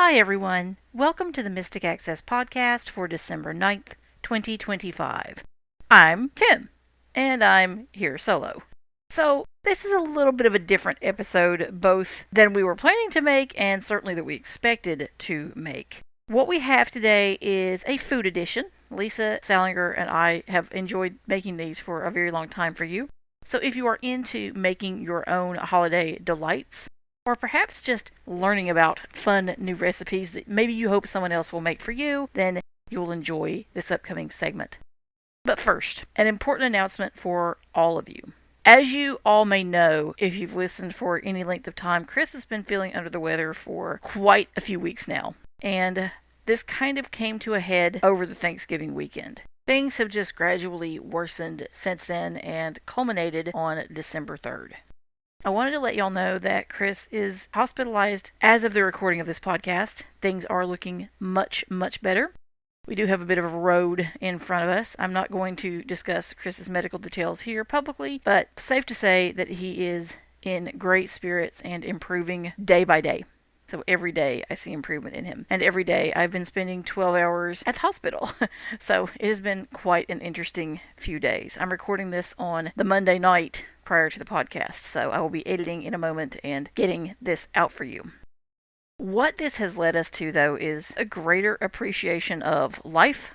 Hi everyone, welcome to the Mystic Access podcast for December 9th, 2025. I'm Kim, and I'm here solo. So, this is a little bit of a different episode, both than we were planning to make and certainly that we expected to make. What we have today is a food edition. Lisa Salinger and I have enjoyed making these for a very long time for you. So if you are into making your own holiday delights, or perhaps just learning about fun new recipes that maybe you hope someone else will make for you, then you'll enjoy this upcoming segment. But first, an important announcement for all of you. As you all may know, if you've listened for any length of time, Chris has been feeling under the weather for quite a few weeks now. And this kind of came to a head over the Thanksgiving weekend. Things have just gradually worsened since then and culminated on December 3rd. I wanted to let y'all know that Chris is hospitalized as of the recording of this podcast. Things are looking much, much better. We do have a bit of a road in front of us. I'm not going to discuss Chris's medical details here publicly, but safe to say that he is in great spirits and improving day by day. So every day I see improvement in him. And every day I've been spending 12 hours at the hospital. So it has been quite an interesting few days. I'm recording this on the Monday night prior to the podcast. So I will be editing in a moment and getting this out for you. What this has led us to, though, is a greater appreciation of life,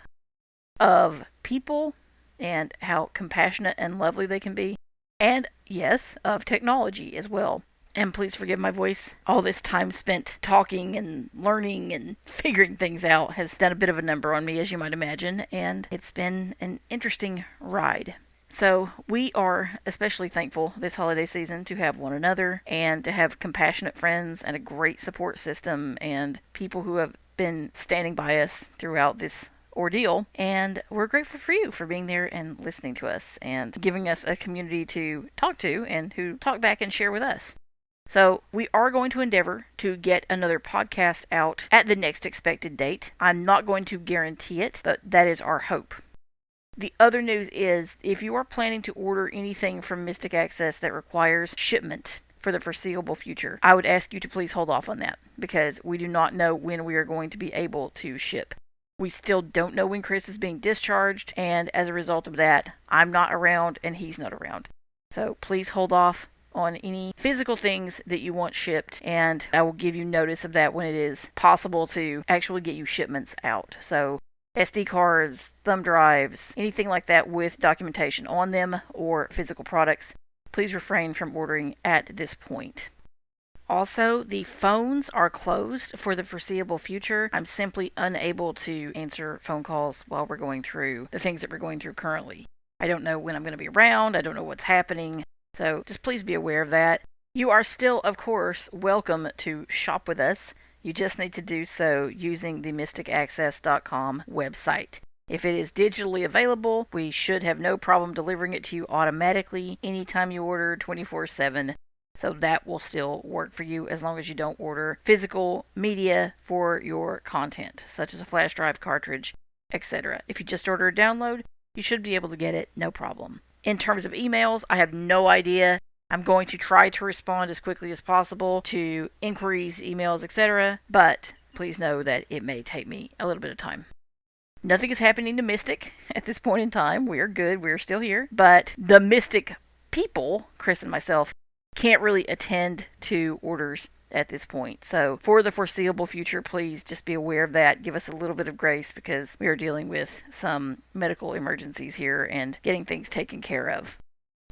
of people, and how compassionate and lovely they can be. And, yes, of technology as well. And please forgive my voice. All this time spent talking and learning and figuring things out has done a bit of a number on me, as you might imagine, and it's been an interesting ride. So we are especially thankful this holiday season to have one another and to have compassionate friends and a great support system and people who have been standing by us throughout this ordeal. And we're grateful for you for being there and listening to us and giving us a community to talk to and who talk back and share with us. So we are going to endeavor to get another podcast out at the next expected date. I'm not going to guarantee it, but that is our hope. The other news is, if you are planning to order anything from Mystic Access that requires shipment for the foreseeable future, I would ask you to please hold off on that, because we do not know when we are going to be able to ship. We still don't know when Chris is being discharged, and as a result of that, I'm not around and he's not around. So please hold off on any physical things that you want shipped, and I will give you notice of that when it is possible to actually get you shipments out. So SD cards, thumb drives, anything like that with documentation on them or physical products, please refrain from ordering at this point. Also, the phones are closed for the foreseeable future. I'm simply unable to answer phone calls while we're going through the things that we're going through currently. I don't know when I'm going to be around. I don't know what's happening. So just please be aware of that. You are still, of course, welcome to shop with us. You just need to do so using the mysticaccess.com website. If it is digitally available, we should have no problem delivering it to you automatically anytime you order 24/7. So that will still work for you as long as you don't order physical media for your content, such as a flash drive, cartridge, etc. If you just order a download, you should be able to get it, no problem. In terms of emails, I have no idea. I'm going to try to respond as quickly as possible to inquiries, emails, etc. But please know that it may take me a little bit of time. Nothing is happening to Mystic at this point in time. We are good. We are still here. But the Mystic people, Chris and myself, can't really attend to orders at this point. So for the foreseeable future, please just be aware of that. Give us a little bit of grace because we are dealing with some medical emergencies here and getting things taken care of.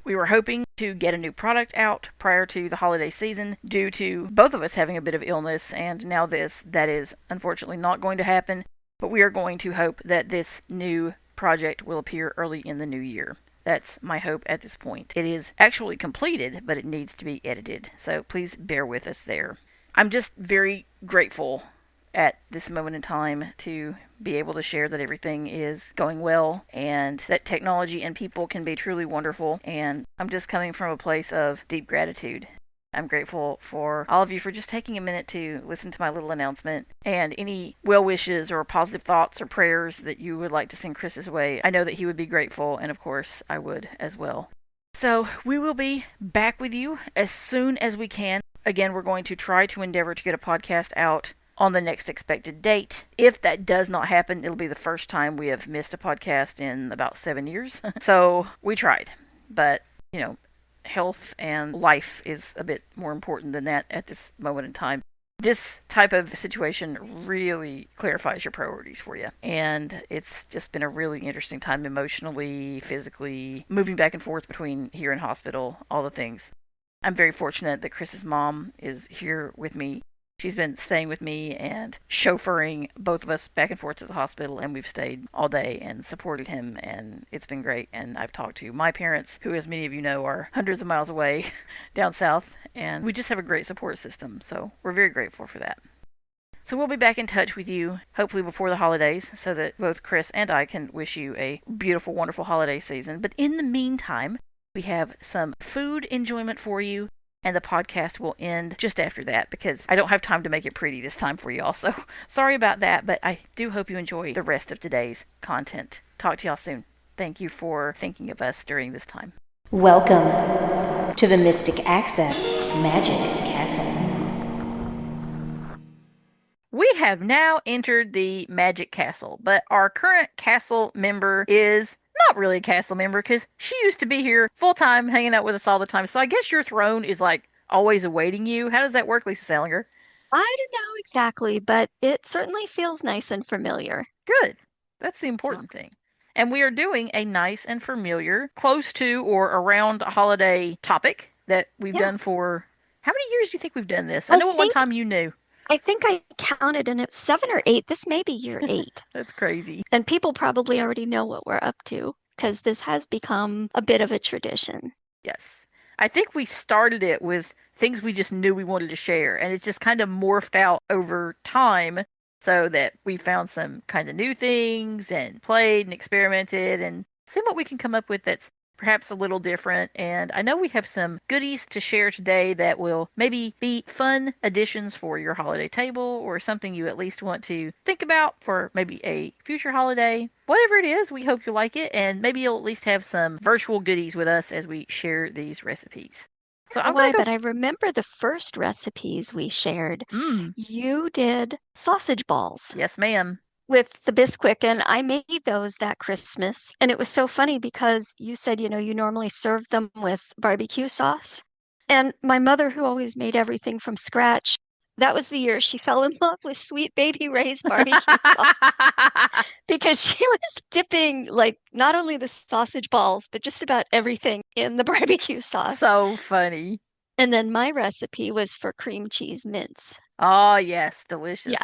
We were hoping to get a new product out prior to the holiday season due to both of us having a bit of illness, and now that is unfortunately not going to happen, but we are going to hope that this new project will appear early in the new year. That's my hope at this point. It is actually completed, but it needs to be edited, so please bear with us there. I'm just very grateful at this moment in time to be able to share that everything is going well and that technology and people can be truly wonderful, and I'm just coming from a place of deep gratitude. I'm grateful for all of you for just taking a minute to listen to my little announcement, and any well wishes or positive thoughts or prayers that you would like to send Chris's way. I know that he would be grateful, and of course I would as well. So we will be back with you as soon as we can. Again, we're going to try to endeavor to get a podcast out on the next expected date. If that does not happen, it'll be the first time we have missed a podcast in about 7 years. So we tried. But, you know, health and life is a bit more important than that at this moment in time. This type of situation really clarifies your priorities for you. And it's just been a really interesting time emotionally, physically, moving back and forth between here and hospital, all the things. I'm very fortunate that Chris's mom is here with me. She's been staying with me and chauffeuring both of us back and forth to the hospital, and we've stayed all day and supported him, and it's been great. And I've talked to my parents, who, as many of you know, are hundreds of miles away down south, and we just have a great support system, so we're very grateful for that. So we'll be back in touch with you, hopefully before the holidays, so that both Chris and I can wish you a beautiful, wonderful holiday season. But in the meantime, we have some food enjoyment for you, and the podcast will end just after that because I don't have time to make it pretty this time for y'all. So sorry about that, but I do hope you enjoy the rest of today's content. Talk to y'all soon. Thank you for thinking of us during this time. Welcome to the Mystic Access Magic Castle. We have now entered the Magic Castle, but our current castle member is not really a castle member because she used to be here full time, hanging out with us all the time. So I guess your throne is like always awaiting you. How does that work, Lisa Salinger? I don't know exactly, but it certainly feels nice and familiar. Good. That's the Yeah. important thing. And we are doing a nice and familiar, close to or around a holiday topic that we've Yeah. done for how many years do you think we've done this? I I know at one think time you knew. I think I counted and it's 7 or 8. This may be year 8. That's crazy. And people probably already know what we're up to because this has become a bit of a tradition. Yes. I think we started it with things we just knew we wanted to share, and it's just kind of morphed out over time so that we found some kind of new things and played and experimented and seen what we can come up with that's perhaps a little different. And I know we have some goodies to share today that will maybe be fun additions for your holiday table or something you at least want to think about for maybe a future holiday. Whatever it is, we hope you like it, and maybe you'll at least have some virtual goodies with us as we share these recipes. So I'm Why, gonna but I remember the first recipes we shared. go. You did sausage balls Yes, ma'am. with the Bisquick, and I made those that Christmas. And it was so funny because you said, you normally serve them with barbecue sauce. And my mother, who always made everything from scratch, that was the year she fell in love with Sweet Baby Ray's barbecue sauce because she was dipping like not only the sausage balls, but just about everything in the barbecue sauce. So funny. And then my recipe was for cream cheese mince. Oh, yes, Yeah. delicious.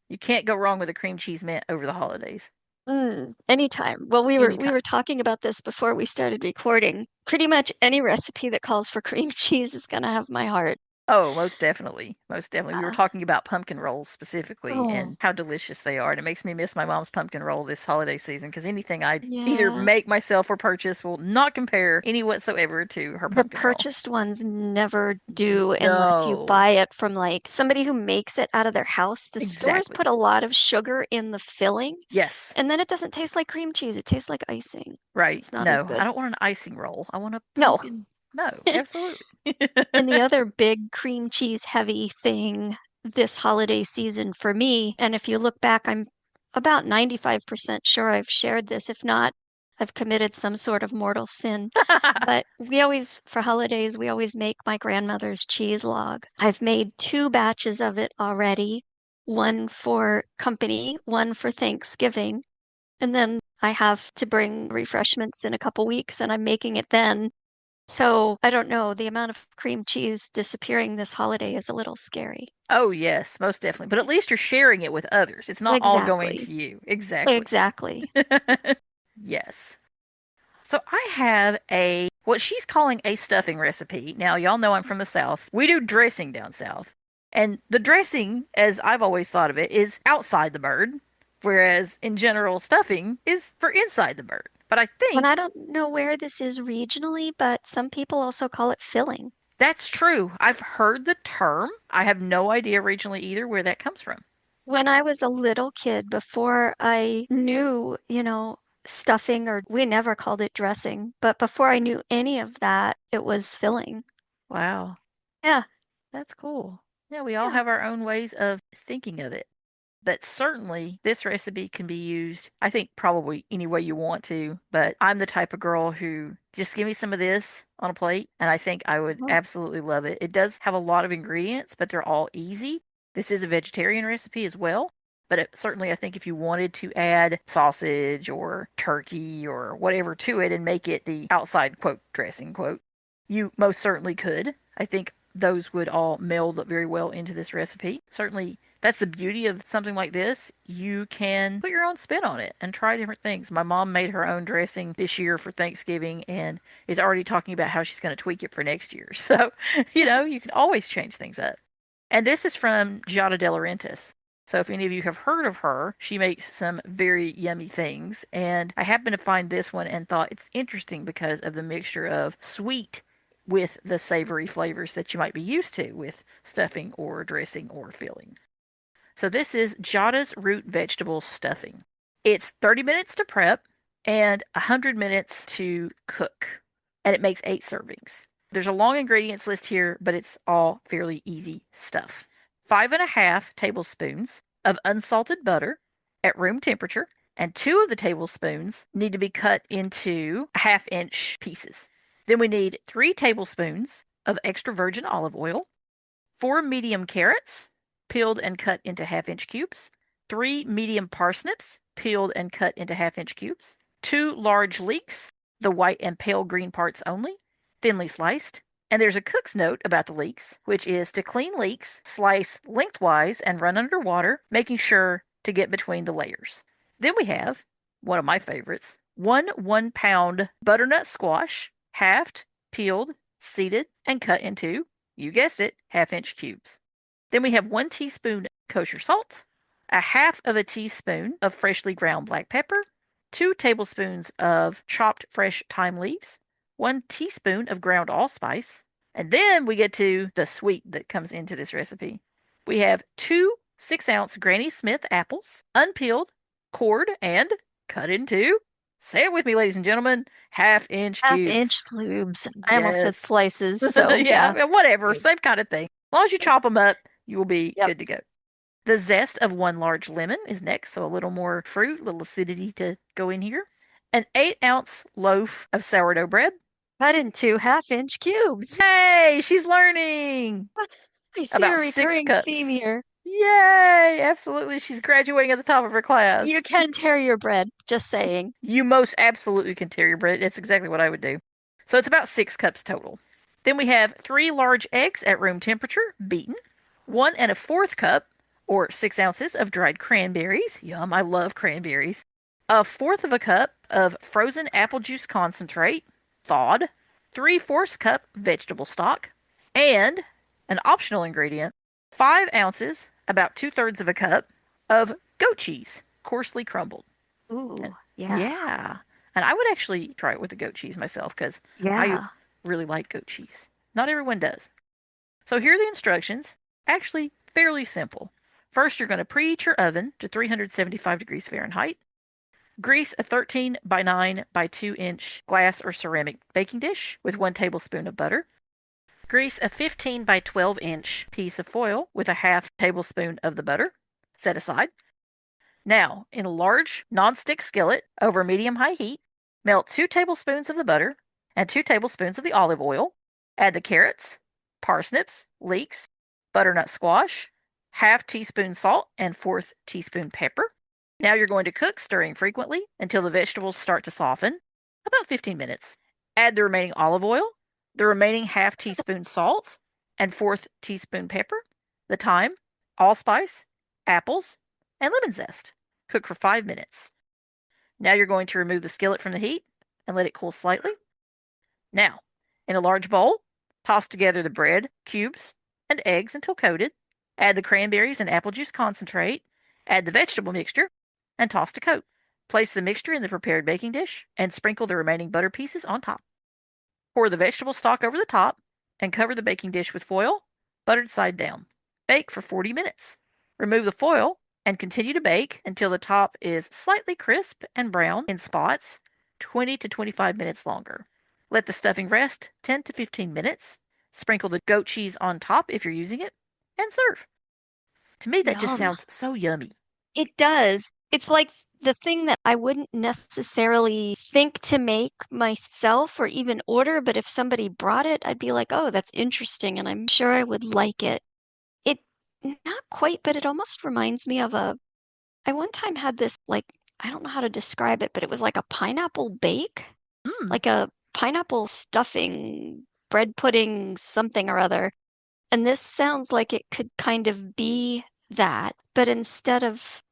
You can't go wrong with a cream cheese mint over the holidays. Anytime. Well, we Anytime. were talking about this before we started recording. Pretty much any recipe that calls for cream cheese is gonna have my heart. Oh, most definitely. Most definitely. We were Uh, talking about pumpkin rolls specifically oh, and how delicious they are. And it makes me miss my mom's pumpkin roll this holiday season because anything I either yeah. make myself or purchase will not compare any whatsoever to her The pumpkin roll. purchased ones never do unless you No, buy it from like somebody who makes it out of their house. The stores exactly. put a lot of sugar in the filling, Yes, and then it doesn't taste like cream cheese. It tastes like icing. right. It's not as No, I good. don't want an icing roll. I want a No. pumpkin. No, absolutely. And the other big cream cheese heavy thing this holiday season for me, and if you look back, I'm about 95% sure I've shared this. If not, I've committed some sort of mortal sin. But for holidays, we always make my grandmother's cheese log. I've made 2 batches of it already, one for company, one for Thanksgiving. And then I have to bring refreshments in a couple weeks, and I'm making it then. So I don't know, the amount of cream cheese disappearing this holiday is a little scary. Oh, yes, most definitely. But at least you're sharing it with others. It's not all going Exactly. to you. Exactly. Exactly. Yes. So I have what she's calling a stuffing recipe. Now, y'all know I'm from the South. We do dressing down South. And the dressing, as I've always thought of it, is outside the bird, whereas in general, stuffing is for inside the bird. But I And I think don't know where this is regionally, but some people also call it filling. that's true. I've heard the term. I have no idea regionally either where that comes from. When I was a little kid, before I knew, stuffing, or we never called it dressing, but before I knew any of that, it was filling. Wow, Yeah. that's cool. Yeah, we all Yeah. have our own ways of thinking of it. But certainly, this recipe can be used, I think, probably any way you want to. But I'm the type of girl who just give me some of this on a plate, and I think I would Mhm. absolutely love it. It does have a lot of ingredients, but they're all easy. This is a vegetarian recipe as well. But certainly, I think if you wanted to add sausage or turkey or whatever to it and make it the outside quote dressing quote, you most certainly could. I think those would all meld very well into this recipe. Certainly, that's the beauty of something like this. You can put your own spin on it and try different things. My mom made her own dressing this year for Thanksgiving and is already talking about how she's going to tweak it for next year. So, you can always change things up. And this is from Giada De Laurentiis. So if any of you have heard of her, she makes some very yummy things. And I happened to find this one and thought it's interesting because of the mixture of sweet with the savory flavors that you might be used to with stuffing or dressing or filling. So this is Giada's root vegetable stuffing. It's 30 minutes to prep and 100 minutes to cook. And it makes 8 servings. There's a long ingredients list here, but it's all fairly easy stuff. 5.5 tablespoons of unsalted butter at room temperature, and 2 of the tablespoons need to be cut into 1/2 inch pieces. Then we need 3 tablespoons of extra virgin olive oil, 4 medium carrots, peeled and cut into 1/2 inch cubes, 3 medium parsnips, peeled and cut into 1/2 inch cubes, 2 large leeks, the white and pale green parts only, thinly sliced. And there's a cook's note about the leeks, which is to clean leeks, slice lengthwise and run under water, making sure to get between the layers. Then we have one of my favorites, 1 1-pound butternut squash, halved, peeled, seeded, and cut into, you guessed it, 1/2 inch cubes. Then we have 1 teaspoon kosher salt, a half of a teaspoon of freshly ground black pepper, 2 tablespoons of chopped fresh thyme leaves, 1 teaspoon of ground allspice, and then we get to the sweet that comes into this recipe. We have 2 6-ounce Granny Smith apples, unpeeled, cored, and cut into, say it with me, ladies and gentlemen, 1/2 inch 1/2 inch cubes. slubs. I almost said Yes. slices, so yeah. Yeah, whatever, Great. same kind of thing. As long as you chop them up, you will be Yep. good to go. The zest of 1 large lemon is next, so a little more fruit, a little acidity to go in here. An 8-ounce loaf of sourdough bread. Cut into 1/2 inch cubes. Yay, she's learning! I see a About 6 recurring theme cups. here. Yay, absolutely. She's graduating at the top of her You class. can tear your bread, just saying. You most absolutely can tear your bread. That's exactly what I would do. So it's about 6 cups total. Then we have 3 large eggs at room temperature, beaten. 1 1/4 cup, or 6 ounces, of dried cranberries. Yum, I love cranberries. 1/4 of a cup of frozen apple juice concentrate, thawed. 3/4 cup vegetable stock. And an optional ingredient, 5 ounces, about 2/3 of a cup, of goat cheese, coarsely crumbled. Ooh, yeah. Yeah. And I would actually try it with the goat cheese myself because I Yeah. really like goat cheese. Not everyone does. So here are the instructions. Actually, fairly simple. First, you're going to preheat your oven to 375 degrees Fahrenheit. Grease a 13 by 9 by 2-inch glass or ceramic baking dish with 1 tablespoon of butter. Grease a 15 by 12-inch piece of foil with a half tablespoon of the butter. Set aside. Now, in a large nonstick skillet over medium-high heat, melt 2 tablespoons of the butter and 2 tablespoons of the olive oil. Add the carrots, parsnips, leeks, butternut squash, half teaspoon salt, and 1/4 teaspoon pepper. Now you're going to cook, stirring frequently until the vegetables start to soften, about 15 minutes. Add the remaining olive oil, the remaining half teaspoon salt, and 1/4 teaspoon pepper, the thyme, allspice, apples, and lemon zest. Cook for 5 minutes. Now you're going to remove the skillet from the heat and let it cool slightly. Now, in a large bowl, toss together the bread, cubes, and eggs until coated. Add the cranberries and apple juice concentrate. Add the vegetable mixture and toss to coat. Place the mixture in the prepared baking dish and sprinkle the remaining butter pieces on top. Pour the vegetable stock over the top and cover the baking dish with foil, buttered side down. Bake for 40 minutes. Remove the foil and continue to bake until the top is slightly crisp and brown in spots, 20 to 25 minutes longer. Let the stuffing rest 10 to 15 minutes. Sprinkle the goat cheese on top if you're using it, and serve. To me, that just Yum. sounds so yummy. It does. It's like the thing that I wouldn't necessarily think to make myself or even order, but if somebody brought it, I'd be like, oh, that's interesting, and I'm sure I would like it. It, not quite, but it almost reminds me of I one time had this, like, I don't know how to describe it, but it was like a pineapple bake, Mm. like a pineapple stuffing, bread pudding, something or other. And this sounds like it could kind of be that, but instead of,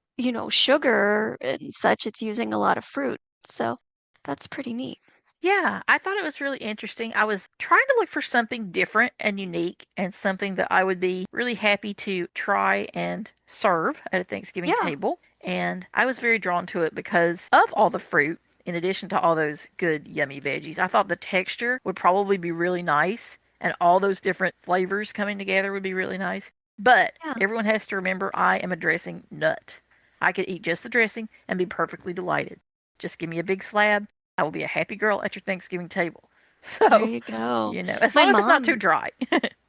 sugar and such, it's using a lot of fruit. So that's pretty neat. Yeah, I thought it was really interesting. I was trying to look for something different and unique and something that I would be really happy to try and serve at a Thanksgiving Yeah, table. And I was very drawn to it because of all the fruit, in addition to all those good, yummy veggies. I thought the texture would probably be really nice and all those different flavors coming together would be really nice. But yeah. everyone has to remember I am a dressing nut. I could eat just the dressing and be perfectly delighted. Just give me a big slab. I will be a happy girl at your Thanksgiving table. There So, you go. as My long as it's not too mom, dry.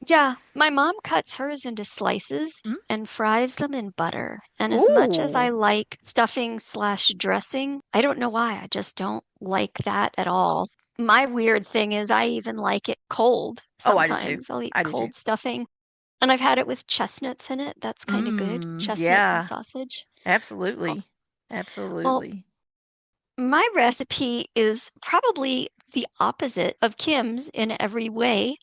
yeah, my mom cuts hers into slices Mm. and fries them in butter. And as much as I Ooh. like stuffing slash dressing, I don't know why. I just don't like that at all. My weird thing is I even like it cold Oh, I do too. sometimes. I'll eat I do too. cold stuffing. And I've had it with chestnuts in it. That's kind of good. Mmm, Chestnuts and yeah. sausage. So, Absolutely. well, Absolutely. my recipe is probably the opposite of Kim's in every way.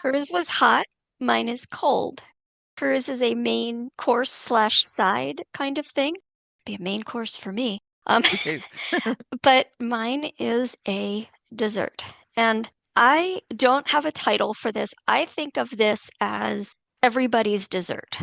Hers was hot, mine is cold. Hers is a main course slash side kind of thing. Be a main course for me. Me too. But mine is a dessert. And I don't have a title for this. I think of this as everybody's dessert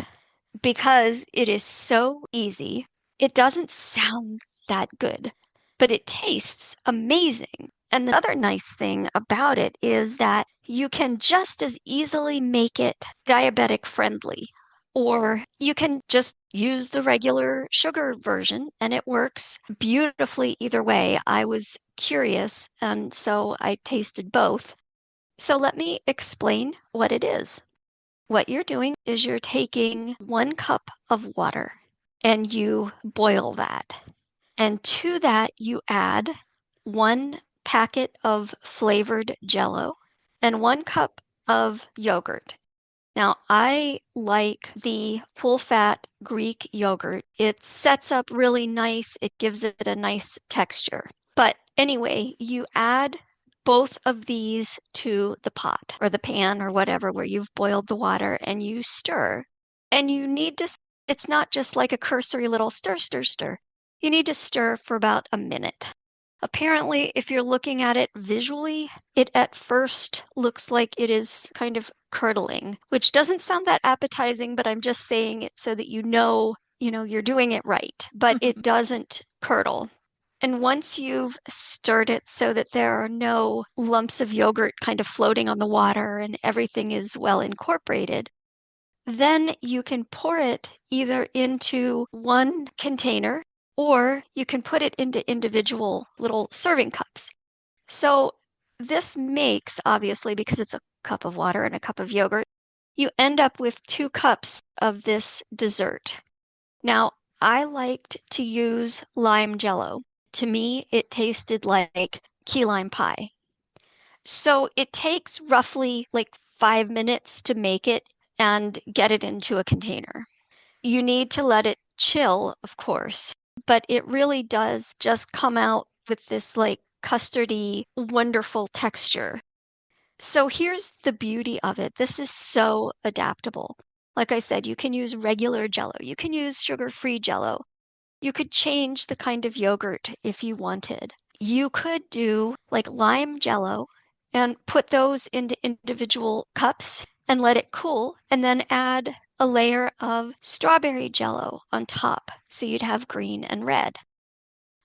because it is so easy. It doesn't sound that good, but it tastes amazing. And the other nice thing about it is that you can just as easily make it diabetic friendly, or you can just use the regular sugar version and it works beautifully either way. I was curious, and so I tasted both. So let me explain what it is. What you're doing is you're taking 1 cup of water and you boil that. And to that, you add 1 packet of flavored jello and 1 cup of yogurt. Now, I like the full fat Greek yogurt. It sets up really nice, it gives it a nice texture. But anyway, you add both of these to the pot or the pan or whatever where you've boiled the water and you stir. And you need to, it's not just like a cursory little stir, stir, stir. You need to stir for about a minute. Apparently, if you're looking at it visually, it at first looks like it is kind of curdling, which doesn't sound that appetizing, but I'm just saying it so that you're doing it right, but it doesn't curdle. And once you've stirred it so that there are no lumps of yogurt kind of floating on the water and everything is well incorporated, then you can pour it either into one container or you can put it into individual little serving cups. So this makes, obviously, because it's a cup of water and a cup of yogurt, you end up with 2 cups of this dessert. Now, I liked to use lime jello. To me, it tasted like key lime pie. So it takes roughly like 5 minutes to make it and get it into a container. You need to let it chill, of course, but it really does just come out with this like custardy, wonderful texture. So here's the beauty of it. This is so adaptable. Like I said, you can use regular jello, you can use sugar-free jello. You could change the kind of yogurt if you wanted. You could do like lime jello and put those into individual cups and let it cool, and then add a layer of strawberry jello on top so you'd have green and red.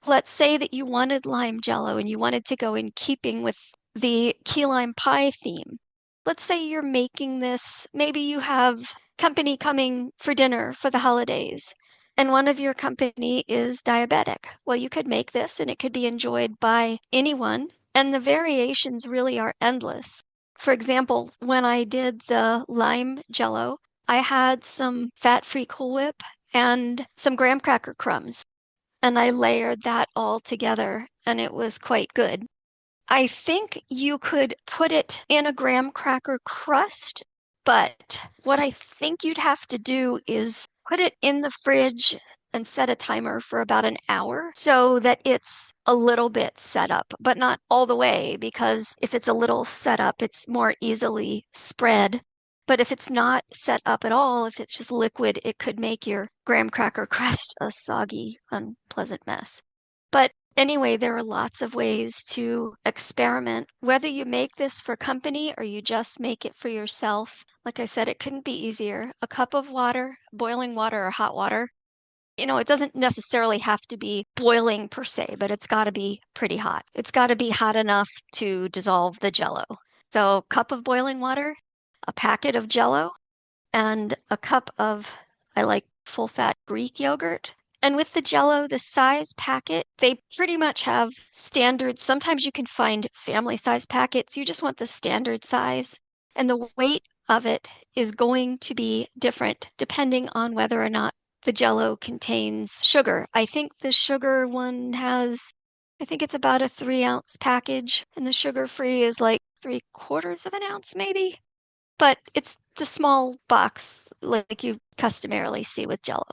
Let's say that you wanted lime jello and you wanted to go in keeping with the key lime pie theme. Let's say you're making this, maybe you have company coming for dinner for the holidays, and one of your company is diabetic. Well, you could make this and it could be enjoyed by anyone, and the variations really are endless. For example, when I did the lime jello, I had some fat-free Cool Whip and some graham cracker crumbs, and I layered that all together, and it was quite good. I think you could put it in a graham cracker crust, but what I think you'd have to do is put it in the fridge and set a timer for about an hour so that it's a little bit set up, but not all the way, because if it's a little set up, it's more easily spread. But if it's not set up at all, if it's just liquid, it could make your graham cracker crust a soggy, unpleasant mess. But anyway, there are lots of ways to experiment. Whether you make this for company or you just make it for yourself, like I said, it couldn't be easier. A cup of water, boiling water or hot water. It doesn't necessarily have to be boiling per se, but it's got to be pretty hot. It's got to be hot enough to dissolve the jello. So, cup of boiling water, a packet of jello, and a cup of, I like full fat Greek yogurt. And with the Jello, the size packet, they pretty much have standards. Sometimes you can find family size packets. You just want the standard size. And the weight of it is going to be different depending on whether or not the Jello contains sugar. I think the sugar one I think it's about a 3-ounce package, and the sugar free is like 3/4 of an ounce, maybe. But it's the small box like you customarily see with Jello.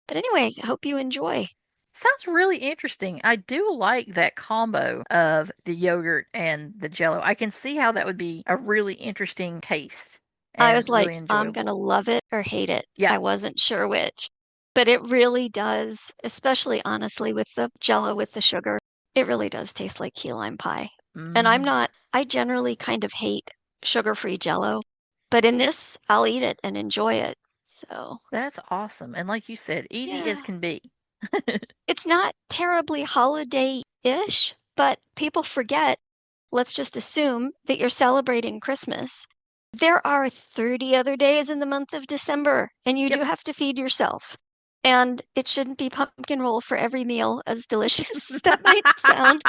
But anyway, I hope you enjoy. Sounds really interesting. I do like that combo of the yogurt and the jello. I can see how that would be a really interesting taste I was and like, really I'm enjoyable. gonna love it or hate it. Yeah. I wasn't sure which. But it really does, especially honestly with the Jello with the sugar, it really does taste like key lime pie. And Hmm. I generally kind of hate sugar-free Jello, but in this, I'll eat it and enjoy it. So, That's awesome. And like you said, easy as yeah. can be. It's not terribly holiday-ish, but people forget, let's just assume that you're celebrating Christmas. There are 30 other days in the month of December, and you Yep. do have to feed yourself. And it shouldn't be pumpkin roll for every meal, as delicious as that might sound.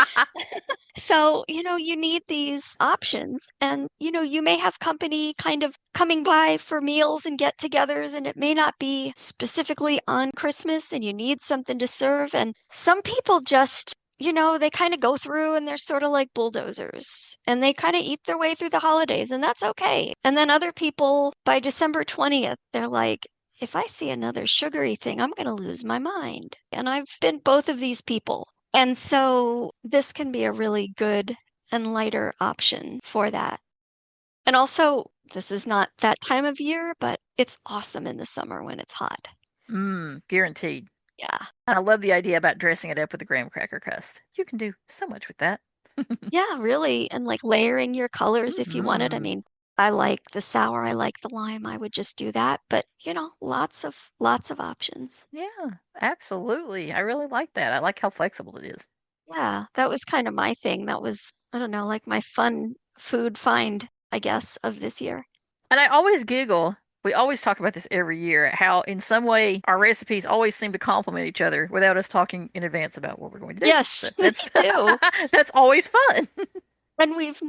So, you need these options. And, you may have company kind of coming by for meals and get togethers, and it may not be specifically on Christmas, and you need something to serve. And some people just, they kind of go through and they're sort of like bulldozers and they kind of eat their way through the holidays, and that's okay. And then other people, by December 20th, they're like, if I see another sugary thing, I'm going to lose my mind. And I've been both of these people. And so this can be a really good and lighter option for that. And also, this is not that time of year, but it's awesome in the summer when it's hot. Guaranteed. Yeah. And I love the idea about dressing it up with a graham cracker crust. You can do so much with that. Yeah, really. And like layering your colors if you wanted. I Hmm. mean, I like the sour, I like the lime. I would just do that. But, lots of options. Yeah, absolutely. I really like that. I like how flexible it is. Yeah, that was kind of my thing. That was, I don't know, like my fun food find, I guess, of this year. And I always giggle. We always talk about this every year, how in some way our recipes always seem to complement each other without us talking in advance about what we're going to do. So Yes, we that's do. that's always fun. And we've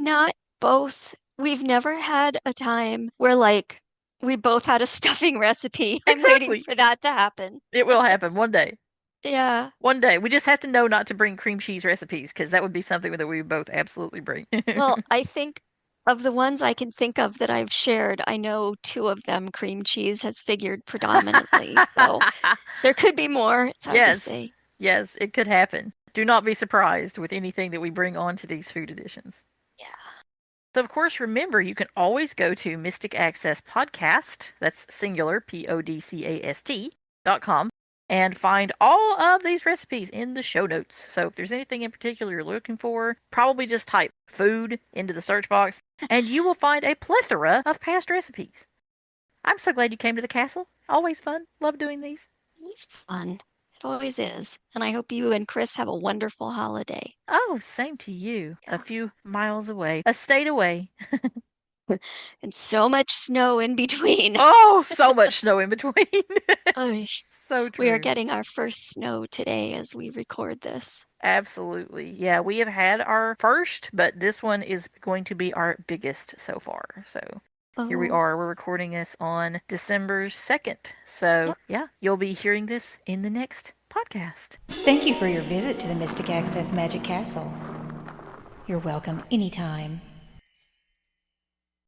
never had a time where like we both had a stuffing recipe. I'm waiting Exactly. for that to happen. It will happen one day. Yeah. One day. We just have to know not to bring cream cheese recipes because that would be something that we would both absolutely bring. Well, I think of the ones I can think of that I've shared, I know two of them cream cheese has figured predominantly. So there could be more. It's hard to Yes. say. Yes, it could happen. Do not be surprised with anything that we bring on to these food editions. Yeah. So, of course, remember you can always go to Mystic Access Podcast, that's singular, PODCAST.com, and find all of these recipes in the show notes. So, if there's anything in particular you're looking for, probably just type food into the search box, and you will find a plethora of past recipes. I'm so glad you came to the castle. Always fun. Love doing these. It's fun. It always is. And I hope you and Chris have a wonderful holiday. Oh, same to you. A few miles away, a state away. And so much snow in between. Oh, so much snow in between. Oy. So We are true. getting our first snow today as we record this. Absolutely. Yeah, we have had our first, but this one is going to be our biggest so far. So here we Oh. are. We're recording this on December 2nd. So, Yep. yeah, you'll be hearing this in the next podcast. Thank you for your visit to the Mystic Access Magic Castle. You're welcome anytime.